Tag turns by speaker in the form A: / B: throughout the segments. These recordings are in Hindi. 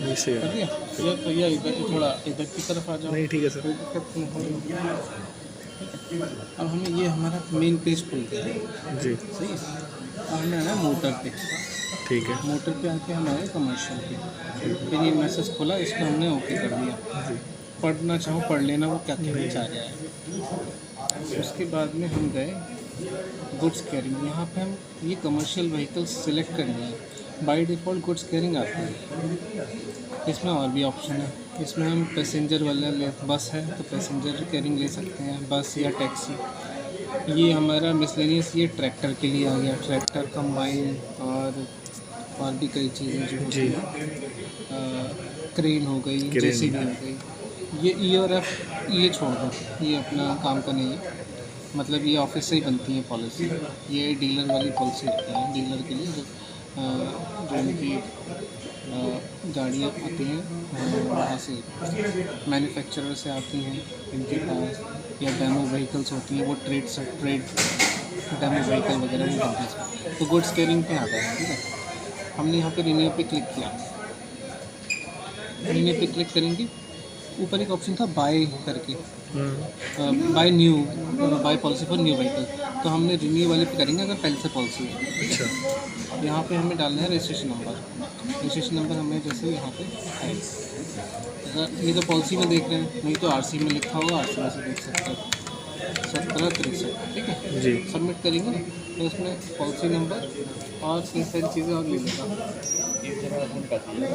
A: ऐसे
B: कर दिया ये तो, ये इधर थोड़ा इधर की तरफ आ जाओ।
A: नहीं, ठीक है सर।
B: कोई दिक्कत नहीं होगी। अब हमें ये हमारा मेन पेज खुल गया है,
A: जी,
B: सही है। अब हमें आना है मोटर पे।
A: ठीक है।
B: मोटर पे आके हम आए कमर्शियल पे। फिर ये मैसेज खुला, इसको हमने ओके कर दिया।
A: जी,
B: पढ़ना चाहो पढ़ लेना वो क्या कहना चाह रहा है। उसके बाद में हम गए गुड्स कैरिंग। यहाँ पे हम ये कमर्शियल व्हीकल सिलेक्ट कर लिए। बाय डिफ़ॉल्ट गुड्स कैरिंग आती है। इसमें और भी ऑप्शन है। इसमें हम पैसेंजर वाला बस है तो पैसेंजर कैरिंग ले सकते हैं, बस या टैक्सी। ये हमारा मिसलेनियस ये ट्रैक्टर के लिए आ गया। ट्रैक्टर, कंबाइन और भी कई चीज़ें जो होती
A: जी।
B: हैं। क्रेन हो गई,
A: क्रेन।
B: जेसीबी हो गई। ये ई और एफ ये छोड़ दो, ये अपना काम का नहीं है। मतलब ये ऑफिस से ही बनती है पॉलिसी। ये डीलर वाली पॉलिसी होती है डीलर के लिए, जो उनकी गाड़ियाँ आती हैं वहाँ से मैन्युफैक्चरर से आती हैं इनके पास, या डेमो व्हीकल्स होती हैं वो ट्रेड डेमो व्हीकल वगैरह वो बनती है। तो गुड्स कैरिंग पे आता है, ठीक है। हमने यहाँ पे रिन्यू पे क्लिक किया। रिन्यू पे क्लिक करेंगे, ऊपर एक ऑप्शन था बाय करके, buy new, buy policy for new vehicle. तो हमने रिन्यू वाले पे करेंगे अगर पहले से पॉलिसी है।
A: अच्छा,
B: यहाँ पे हमें डालना है रजिस्ट्रेशन नंबर। रजिस्ट्रेशन नंबर हमें जैसे यहाँ पे है, अगर ये तो पॉलिसी में देख रहे हैं, नहीं तो आरसी में लिखा होगा, आरसी में से देख सकते हैं 1763, ठीक है।
A: जी,
B: सबमिट करेंगे ना तो उसमें पॉलिसी नंबर और कई सारी चीज़ें और ले लेगा।
C: एक जगह हम बताती है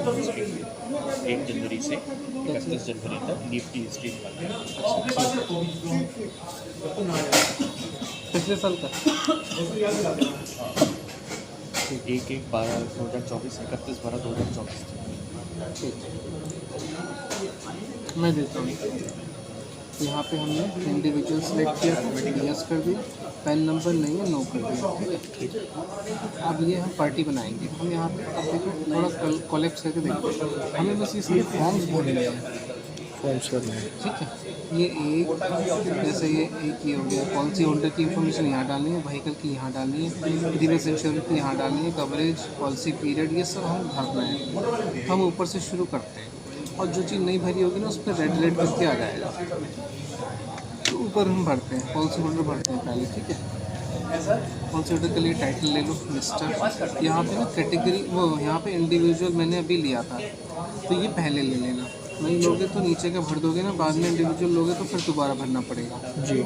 C: 1 जनवरी से 31 जनवरी तक लीव की हिस्ट्री निकालते हैं।
B: पिछले साल का
C: 1/1/2024, 31/12/2024।
B: ठीक, मैं देता हूँ। यहाँ पे हमने इंडिविजुअल सेलेक्ट किया, यस कर दिया। पैन नंबर नहीं है, नो कर दिया, ठीक है। अब ये हम पार्टी बनाएंगे। हम यहाँ पे अब देखो थोड़ा कोलैप्स करके देखो, हमें बस इसके फॉर्म्स भरने हैं,
A: फॉर्म्स करना है।
B: ठीक है। ये एक जैसे ये एक ये हो गया, पॉलिसी होल्डर की इन्फॉर्मेशन यहाँ डालनी है, व्हीकल की यहाँ डालनी है, प्रीवियस इंश्योरेंस की यहाँ डालनी है, कवरेज, पॉलिसी पीरियड, ये सब हम भरना है। हम ऊपर से शुरू करते हैं और जो चीज़ नहीं भरी होगी ना उस पर रेड करके आ जाएगा। तो ऊपर हम भरते हैं, पॉलिसी होल्डर भरते हैं पहले, ठीक है। पॉलिसी होल्डर के लिए टाइटल ले लो मिस्टर। यहाँ पे ना कैटेगरी वो यहाँ पे इंडिविजुअल मैंने अभी लिया था तो ये पहले ले लेना। नहीं लोगे तो नीचे का भर दोगे ना, बाद में इंडिविजुअल लोगे तो फिर दोबारा भरना पड़ेगा।
A: जी,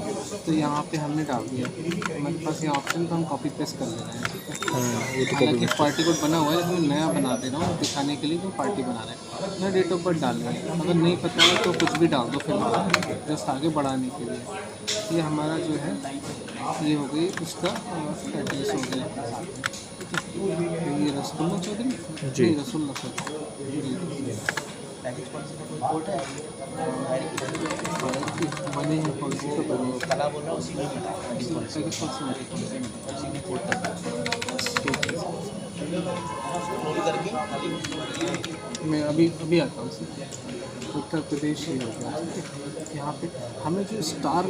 B: तो यहाँ पे हमने डाल दिया। हमारे पास ये ऑप्शन तो हम कॉपी पेस्ट कर ले रहे हैं, ठीक है।
A: हाँ, वो तो
B: हालांकि पार्टी कोड बना हुआ है, लेकिन मैं नया बना दे रहा हूँ दिखाने के लिए कि पार्टी बना रहे हैं। मैं डेट ऑफ बर्थ डाल रहा हूँ, अगर नहीं पता है तो कुछ भी डाल दो फिर जस्ट आगे बढ़ाने के लिए। ये हमारा जो है ये हो गई उसका एड्रेस हो गया, ठीक है। ये रसगुल्ला चौधरी
A: जी।
B: नहीं, रसगुल्ला चौधरी बने हैं पॉलिसी तो बने हैं।
C: कला बोल रहा हूँ उसी में
B: मैं अभी आता हूँ। उत्तर प्रदेश ही हो गया, ठीक है। यहाँ पे हमें जो स्टार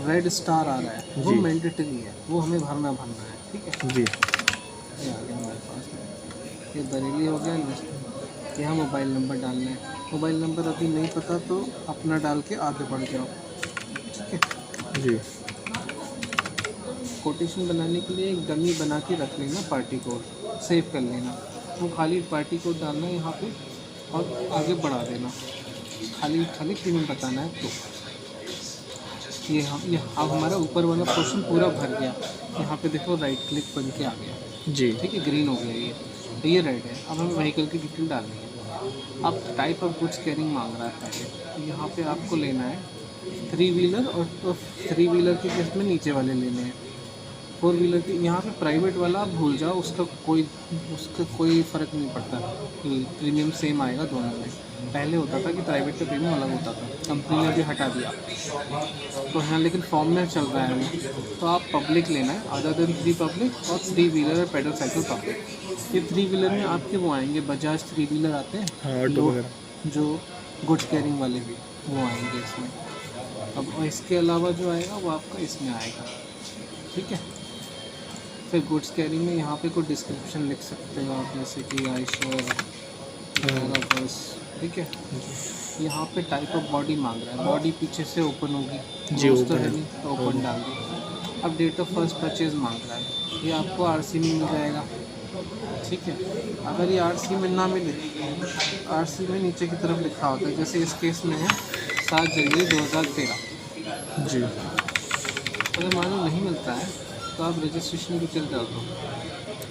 B: रेड स्टार आ रहा है वो
A: जी।
B: मैंडेटरी है, वो हमें भरना है, ठीक है।
A: जी,
B: ये आ गया हमारे पास में, ये बरेली हो गया। यहाँ मोबाइल नंबर डालना है। मोबाइल नंबर अभी नहीं पता तो अपना डाल के आगे बढ़ जाओ, ठीक है।
A: जी,
B: कोटेशन बनाने के लिए एक डमी बना के रख लेना, पार्टी कोड सेव कर लेना। वो खाली पार्टी कोड डालना है यहाँ पे और आगे बढ़ा देना। खाली प्रीमियम बताना है तो ये अब हमारा ऊपर वाला पोर्शन पूरा भर गया। यहाँ पे देखो राइट क्लिक बन के आ गया,
A: जी,
B: ठीक है। ग्रीन हो गया ये रेड है। अब हमें व्हीकल की डिटेल डालनी है। अब टाइप ऑफ गुड्स कैरिंग मांग रहा है पहले, तो यहाँ पे आपको लेना है 3 व्हीलर, और तो 3 व्हीलर के केस में नीचे वाले लेने हैं। 4 व्हीलर की यहाँ पे प्राइवेट वाला आप भूल जाओ, उसका कोई फ़र्क नहीं पड़ता, प्रीमियम सेम आएगा दोनों में। पहले होता था कि प्राइवेट का प्रीमियम अलग होता था, कंपनी ने भी हटा दिया तो यहाँ, लेकिन फॉर्म में चल रहा है वो। तो आप पब्लिक लेना है, अदर देन 3 पब्लिक और 3 व्हीलर और पेडल साइकिल पब्लिक। ये 3 व्हीलर में आपके वो आएंगे, बजाज 3 व्हीलर आते हैं,
A: हाँ, ऑटो वगैरह।
B: जो गुड्स कैरिंग वाले भी वो आएंगे इसमें। अब इसके अलावा जो आएगा वो आपका इसमें आएगा, ठीक है। फिर गुड्स कैरिंग में यहाँ पे कोई डिस्क्रिप्शन लिख सकते हो आप, जैसे कि आई श्योर, बस, ठीक है। यहाँ पे टाइप ऑफ बॉडी मांग रहा है, बॉडी पीछे से ओपन होगी
A: जी,
B: Close तो
A: open
B: है
A: है।
B: नहीं, तो ओपन डाल दी। अब डेट ऑफ फर्स्ट परचेज मांग रहा है, ये आपको आरसी में मिल जाएगा, ठीक है। अगर ये आरसी में ना मिले, आरसी में नीचे की तरफ लिखा होता है, जैसे इस केस में है 7 जनवरी 2013।
A: जी
B: अगर मान लो नहीं मिलता है तो आप रजिस्ट्रेशन की डिटेल डाल दो,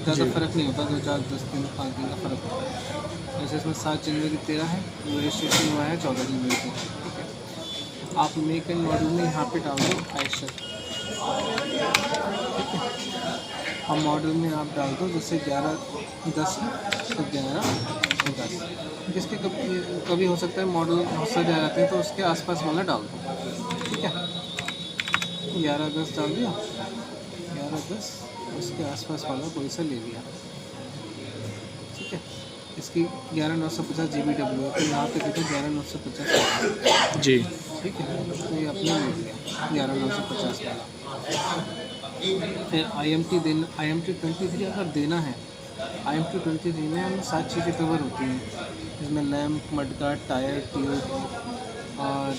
B: ज़्यादा
A: जी।
B: फ़र्क नहीं होता, 2 4 10 दिन 5 दिन का फ़र्क होता है। जैसे इसमें 7 जनवरी 13 है, रजिस्ट्रेशन हुआ है 14 जनवरी को, ठीक है। आप मेक एंड मॉडल में यहाँ पे डाल दो आयशर, ठीक है। और मॉडल में आप डाल दो जैसे 11-10 है तो 11-10, जिसके कभी हो सकता है मॉडल बहुत सारे आ जाते हैं तो उसके आसपास वाला डाल दो, ठीक है। 11-10 डाल दिया, 11-10 उसके आसपास वाला कोई सा ले लिया, ठीक है। इसकी 11,950 GBW है, तो यहाँ पे देखो 11,950,
A: जी
B: ठीक है। तो ये अपने ले लिया 11,950 वाला। फिर IMT देना, IMT 23 अगर देना है, IMT 23 में हमें 7 चीज़ें कवर होती हैं, इसमें लैम्प, मडगार्ड, टायर, ट्यूब और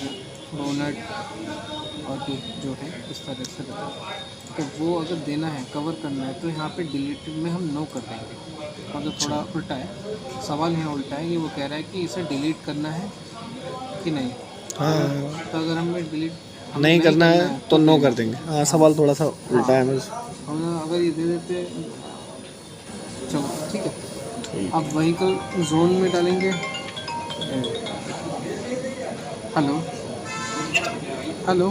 B: बोनट और जो है इस तरह से रहता है। तो वो अगर देना है, कवर करना है, तो यहाँ पे डिलीटेड में हम नो कर देंगे। मतलब थोड़ा उल्टा है, सवाल यहाँ उल्टा है कि वो कह रहा है कि इसे डिलीट करना है कि नहीं।
A: हाँ,
B: तो अगर हमें डिलीट
A: नहीं करना है तो नो कर देंगे। हाँ, सवाल थोड़ा सा उल्टा है बस।
B: हम अगर ये दे देते, चलो ठीक है। अब व्हीकल जोन में डालेंगे, हेलो हेलो,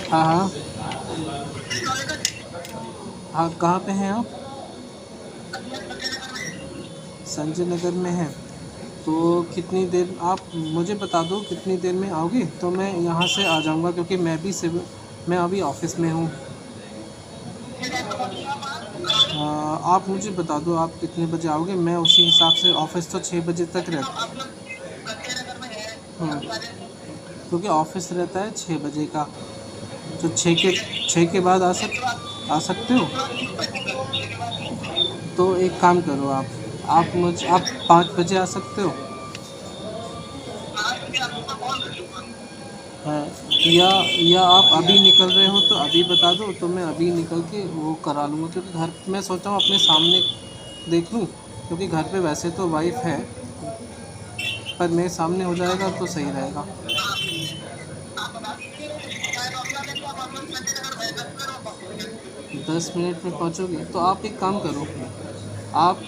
B: हाँ हाँ हाँ, कहाँ पे हैं आप? संजय नगर में हैं, तो कितनी देर, आप मुझे बता दो कितनी देर में आओगे, तो मैं यहाँ से आ जाऊँगा, क्योंकि मैं अभी ऑफिस में हूँ। आप मुझे बता दो आप कितने बजे आओगे, मैं उसी हिसाब से, ऑफिस तो 6 बजे तक रहता है, क्योंकि ऑफिस रहता है 6 बजे का, तो 6 के बाद आ सकते हो। तो एक काम करो, आप 5 बजे आ सकते हो। हाँ, या आप अभी निकल रहे हो तो अभी बता दो, तो मैं अभी निकल के वो करा लूँगा, क्योंकि घर मैं सोचा हूँ अपने सामने देख लूँ, क्योंकि घर पे वैसे तो वाइफ है, पर मेरे सामने हो जाएगा तो सही रहेगा। दस मिनट में पहुँचोगे, तो आप एक काम करो, आप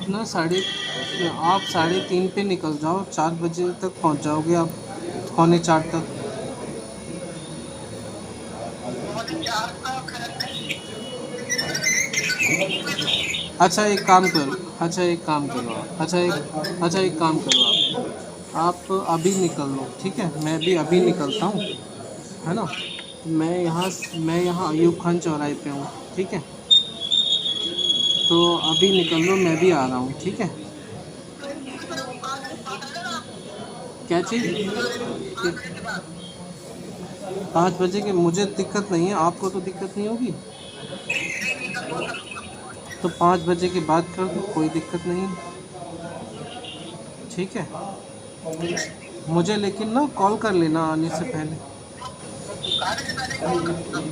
B: ना 3:30 पे निकल जाओ, 4 बजे तक पहुँच जाओगे आप, 3:45 तक। अच्छा एक काम करो आप अभी निकल लो, ठीक है। मैं भी अभी निकलता हूँ, है ना। मैं यहाँ अयूब खान चौराहे पे हूँ, ठीक है। तो अभी निकल लो, मैं भी आ रहा हूँ, ठीक है। क्या चीज़? 5 बजे के मुझे दिक्कत नहीं है, आपको तो दिक्कत नहीं होगी, तो 5 बजे के बाद कर दो, कोई दिक्कत नहीं, ठीक है। मुझे लेकिन ना कॉल कर लेना आने से पहले,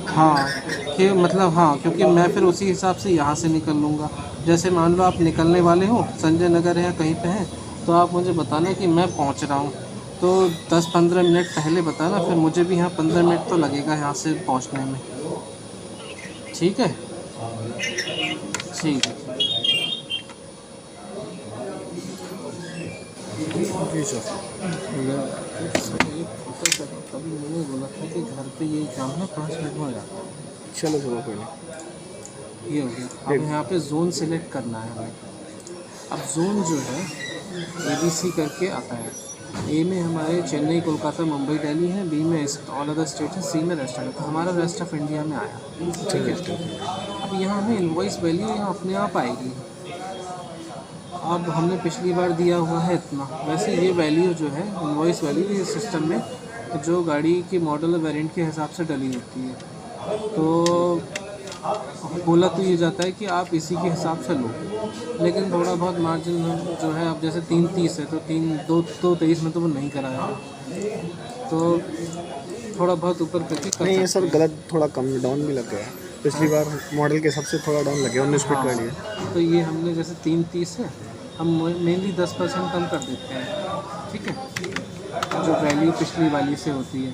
B: हाँ, कि मतलब हाँ, क्योंकि मैं फिर उसी हिसाब से यहाँ से निकल लूँगा। जैसे मान लो आप निकलने वाले हो, संजय नगर है या कहीं पे हैं, तो आप मुझे बताना कि मैं पहुँच रहा हूँ, तो 10-15 मिनट पहले बताना, फिर मुझे भी यहाँ 15 मिनट तो लगेगा यहाँ से पहुँचने में, ठीक है। ठीक है।
A: जी सर।
B: कभी मैंने बोला था कि घर पे ये काम ना 5 मिनट में हो जाता है।
A: चलो कोई नहीं।
B: ये हो गया। अब यहाँ पे जोन सेलेक्ट करना है हमें। अब जोन जो है ABC करके आता है। ए में हमारे चेन्नई, कोलकाता, मुंबई, दिल्ली है। बी में ऑल अदर स्टेट है। सी में रेस्टोरेंट। तो हमारा रेस्ट ऑफ इंडिया में आया, ठीक है। अब यहाँ हमें इनवॉइस वैल्यू यहाँ अपने आप आएगी। अब हमने पिछली बार दिया हुआ है इतना, वैसे ये वैल्यू जो है इनवॉइस वैल्यू, ये सिस्टम में जो गाड़ी की मॉडल और वेरिएंट के हिसाब से डली होती है। तो बोला तो ये जाता है कि आप इसी के हिसाब से लो, लेकिन थोड़ा बहुत मार्जिन जो है, अब जैसे 330 है तो 223 में तो वो नहीं कराया है, तो थोड़ा बहुत ऊपर करके कर
A: नहीं ये
B: सकते
A: सर
B: हैं।
A: गलत, थोड़ा कम डाउन भी लग गया है। पिछली बार मॉडल के हिसाब से थोड़ा डाउन लग गया, 19 फीट गाड़ी है।
B: तो ये हमने जैसे 330 है, हम मेनली 10% कम कर देते हैं, ठीक है, जो वैल्यू पिछली वाली से होती है।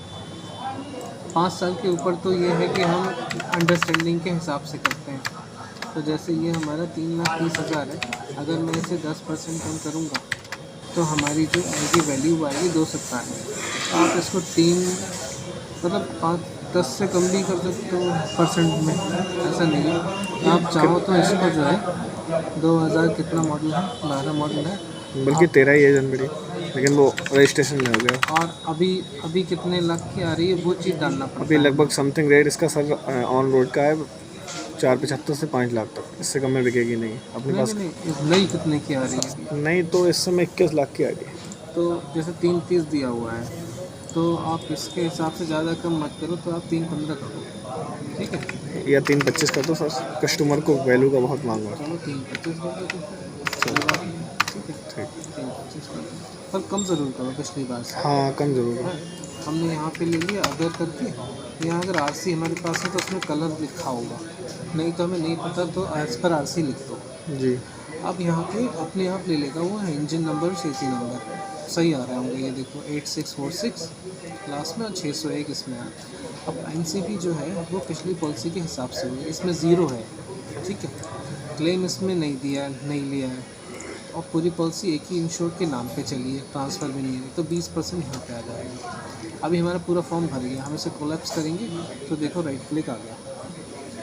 B: 5 साल के ऊपर तो ये है कि हम अंडरस्टैंडिंग के हिसाब से करते हैं। तो जैसे ये हमारा 3,30,000 है, अगर मैं इसे 10% कम करूँगा तो हमारी जो आएगी वैल्यू आएगी 297। तो आप इसको 5-10 से कम भी कर सकते हो परसेंट में, ऐसा नहीं है। आप चाहो तो इसको जो है 2000 कितना मॉडल है, 12 मॉडल है,
A: बल्कि 13 ही है जनवरी, लेकिन वो रजिस्ट्रेशन में हो गया।
B: और अभी कितने लाख की आ रही है वो चीज़ डालना पड़ता
A: अभी
B: है।
A: लगभग समथिंग रेट इसका सर ऑन रोड का है 475 से 5 लाख तक, इससे कम में बिकेगी नहीं अपने
B: नहीं
A: पास।
B: नहीं नहीं, नई कितने की आ रही है?
A: नहीं तो इस समय 21 लाख की आ रही है।
B: तो जैसे 330 दिया हुआ है, तो आप इसके हिसाब से ज़्यादा कम मत करो, तो आप 315 करो, ठीक है।
A: या 325 कर दो सर, कस्टमर को वैल्यू का बहुत मांग है।
B: चलो 325 कर दो, कोई बात नहीं, ठीक है,
A: ठीक,
B: 325 कर दो, पर कम ज़रूर करो पिछली बार से।
A: हाँ कम जरूर है।
B: हाँ, हमने यहाँ पे ले लिया अदर करके, यहाँ अगर आरसी हमारे पास है तो उसमें कलर लिखा होगा, नहीं तो हमें नहीं पता तो एज़ पर आरसी लिख दो।
A: जी
B: अब यहाँ पे अपने आप ले लेगा वो इंजन नंबर, सीसी नंबर सही आ रहा होंगे, ये देखो 8646 लास्ट में और 601 इसमें है। अब एनसीबी जो है वो पिछली पॉलिसी के हिसाब से हुई, इसमें ज़ीरो है, ठीक है, क्लेम इसमें नहीं दिया, नहीं लिया है, और पूरी पॉलिसी एक ही इंश्योर के नाम पे चली है, ट्रांसफ़र भी नहीं है, तो 20% यहाँ पे आ जाएगा। अभी हमारा पूरा फॉर्म भर गया, हम इसे कोलैप्स करेंगे तो देखो राइट क्लिक आ गया,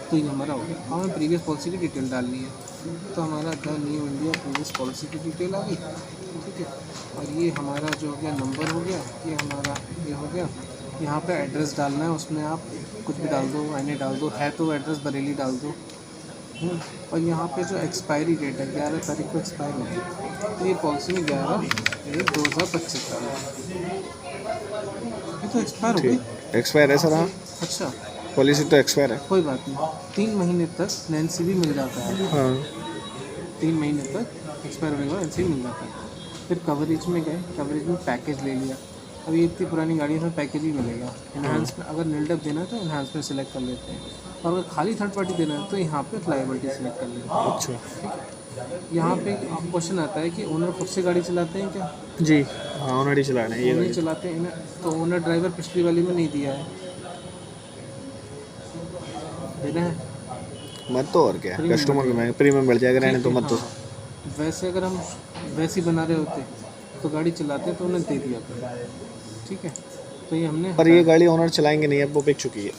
B: तो ये हमारा हो गया। हमें प्रीवियस पॉलिसी की डिटेल डालनी है, तो हमारा the new India previous policy की डिटेल आ गई, ठीक है, और ये हमारा जो हो गया नंबर हो गया, ये हमारा ये हो गया। यहाँ पे एड्रेस डालना है, उसमें आप कुछ भी डाल दो, एने डाल दो, है तो एड्रेस बरेली डाल दो। और यहाँ पे जो एक्सपायरी डेट है 11 तारीख को एक्सपायर होगी, तो ये पॉलिसी में 11/1/2025 का है, ये तो एक्सपायर हो गई।
A: ठीक, एक्सपायर है सर। हाँ
B: अच्छा,
A: पॉलिसी तो एक्सपायर है।
B: कोई बात नहीं, 3 महीने तक एनसीबी मिल जाता है,
A: हाँ
B: 3 महीने तक एक्सपायर होने के बाद एनसीबी मिल जाता है। फिर कवरेज में गए, कवरेज में पैकेज ले लिया, अब ये इतनी पुरानी गाड़ी में पैकेज ही मिलेगा। इन्हांस में अगर नीलडप देना है तो इन्हांस में सिलेक्ट कर लेते हैं, और अगर खाली थर्ड पार्टी देना है तो यहाँ पे लायबिलिटी सेलेक्ट कर लेते हैं।
A: अच्छा
B: यहाँ पे क्वेश्चन आता है कि ओनर खुद से गाड़ी चलाते हैं क्या?
A: जी, हाँ ऑनर ही चलाना है ये
B: नहीं
A: गाड़ी।
B: चलाते हैं ना, तो ओनर ड्राइवर पिछली वाली में नहीं दिया है, देना है।
A: मत तो और क्या है, कस्टमर को मैं प्रीमियम बढ़ जाएगा, रहने तो मत तो।
B: हाँ, वैसे अगर हम वैसे ही बना रहे होते तो गाड़ी चलाते तो उन्हें दे दिया था, ठीक है, तो ये हमने
A: पर ये गाड़ी ऑनर चलाएंगे नहीं, अब वो बिक चुकी है।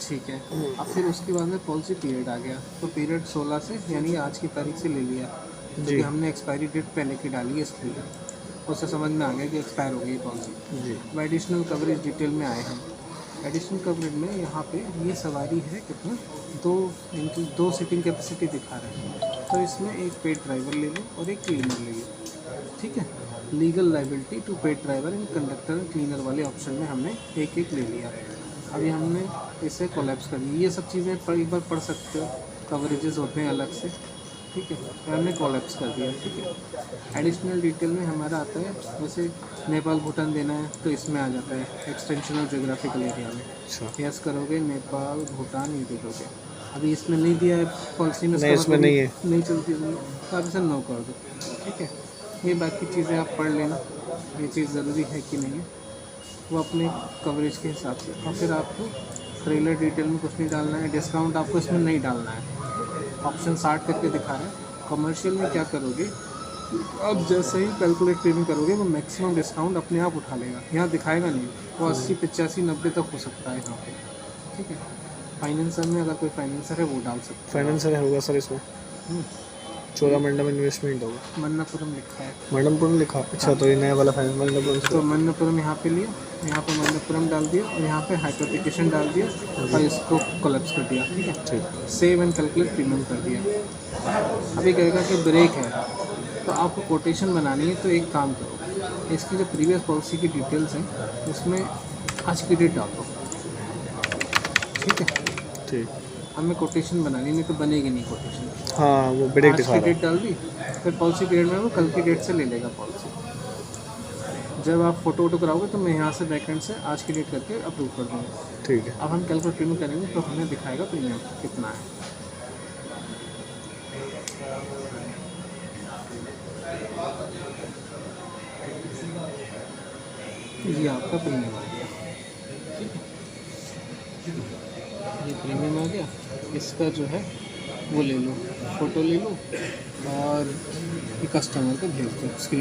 B: ठीक है। अब फिर उसके बाद में पॉलिसी पीरियड आ गया, तो पीरियड 16 से यानी आज की तारीख से ले लिया, क्योंकि हमने एक्सपायरी डेट पहले की डाली है, इसलिए उससे समझ में आ गया कि एक्सपायर हो गई पॉलिसी।
A: जी
B: अब एडिशनल कवरेज डिटेल में आए हैं। एडिशनल कवरेज में यहाँ पे ये सवारी है कितना, 2 सीटिंग कैपेसिटी दिखा रहे हैं, तो इसमें एक पेड ड्राइवर ले लो और एक क्लीनर ले लो, ठीक है। Legal liability to paid driver and conductor and cleaner वाले ऑप्शन में हमने एक एक ले लिया। अभी हमने इसे कोलैप्स कर दिया, ये सब चीज़ें एक बार पढ़ सकते हो, कवरेजेस होते हैं अलग से, ठीक है, तो हमने कोलैप्स कर दिया, ठीक है। एडिशनल डिटेल में हमारा आता है, जैसे नेपाल भूटान देना है तो इसमें आ जाता है एक्सटेंशन ऑफ जोग्राफिकल एरिया में,
A: अच्छा
B: यस करोगे, नेपाल भूटान ये दे दोगे। अभी इसमें नहीं दिया है पॉलिसी में,
A: नहीं, इसमें नहीं है,
B: नहीं चलती, तो आप इसे नो कर दो, ठीक है। ये बाकी चीज़ें आप पढ़ लेना, ये चीज़ ज़रूरी है कि नहीं है, वो अपने कवरेज के हिसाब से। और फिर आपको ट्रेलर डिटेल में कुछ नहीं डालना है, डिस्काउंट आपको इसमें नहीं डालना है, ऑप्शन 60 करके दिखा रहा है। कमर्शियल में क्या करोगे, अब जैसे ही कैलकुलेट प्रीमियम करोगे वो मैक्सिमम डिस्काउंट अपने आप उठा लेगा, यहाँ दिखाएगा नहीं, वो 80, 85, 90 तक हो सकता है यहाँ पे, ठीक है। फाइनेंसर में अगर कोई फाइनेंसर है वो डाल सकता
A: फाइनेंसर होगा सर इसमें।
B: है।
A: चोलामंडलम इन्वेस्टमेंट होगा,
B: मन्नापुरम लिखा है,
A: मंडलपुरम लिखा। अच्छा तो ये नया वाला फाइनेंस मंडलपुरम से।
B: तो मन्नापुरम यहाँ पे लिया, यहाँ पे मन्नापुरम डाल दिया और यहाँ पे हाइपोथिकेशन डाल दिया और इसको कोलैप्स कर दिया, ठीक है।
A: ठीक
B: सेव एंड कैलकुलेट प्रीमियम कर दिया। अभी कहेगा कि ब्रेक है, तो आपको कोटेशन बनानी है, तो एक काम करो, इसकी जो प्रीवियस पॉलिसी की डिटेल्स हैं उसमें आज की डेट डाल दो, ठीक है।
A: ठीक।
B: हमें कोटेशन बनानी, नहीं तो बनेगी नहीं कोटेशन।
A: हाँ वो बेटे
B: आज
A: दिखा
B: की
A: रहा
B: डेट डाल दी, फिर पॉलिसी पीरियड में वो कल की डेट से ले लेगा पॉलिसी। जब आप फोटो वोटो कराओगे तो मैं यहाँ से बैकएंड से आज की डेट करके अप्रूव कर दूँगा।
A: ठीक है।
B: अब हम कल को प्रीमियम करेंगे तो हमें दिखाएगा प्रीमियम कितना है। ये आपका प्रीमियम आ गया, ठीक है। ये प्रीमियम आ गया, इसका जो है वो ले लो, फ़ोटो ले लो और कस्टमर को भेज दो स्क्रीन।